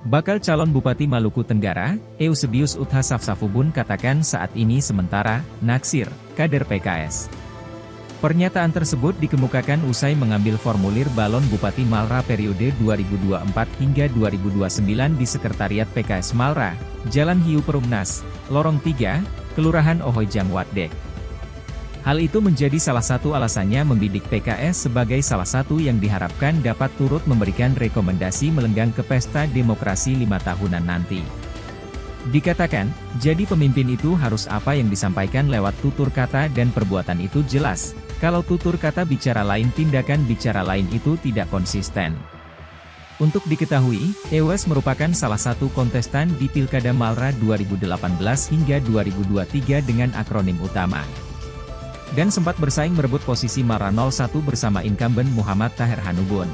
Bakal calon Bupati Maluku Tenggara, Eusebius Utha Safsafubun katakan saat ini sementara, naksir, kader PKS. Pernyataan tersebut dikemukakan usai mengambil formulir balon Bupati Malra periode 2024 hingga 2029 di Sekretariat PKS Malra, Jalan Hiu Perumnas, Lorong 3, Kelurahan Ohojang Watdek. Hal itu menjadi salah satu alasannya membidik PKS sebagai salah satu yang diharapkan dapat turut memberikan rekomendasi melenggang ke pesta demokrasi 5 tahunan nanti. Dikatakan, jadi pemimpin itu harus apa yang disampaikan lewat tutur kata dan perbuatan itu jelas. Kalau tutur kata bicara lain tindakan bicara lain itu tidak konsisten. Untuk diketahui, EWS merupakan salah satu kontestan di Pilkada Malra 2018 hingga 2023 dengan akronim utama. Dan sempat bersaing merebut posisi Malra 01 bersama incumbent Muhammad Taher Hanubun.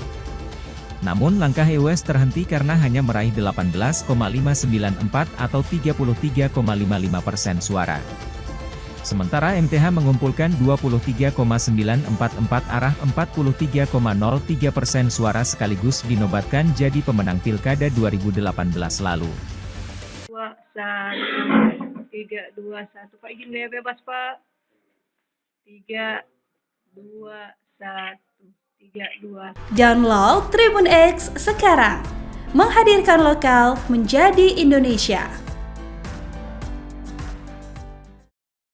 Namun langkah EWS terhenti karena hanya meraih 18,594 atau 33,55% suara. Sementara MTH mengumpulkan 23,944 arah 43,03% suara sekaligus dinobatkan jadi pemenang Pilkada 2018 lalu. 321 Pak, izin gaya bebas Pak. 321 Download Tribun X sekarang, menghadirkan lokal menjadi Indonesia.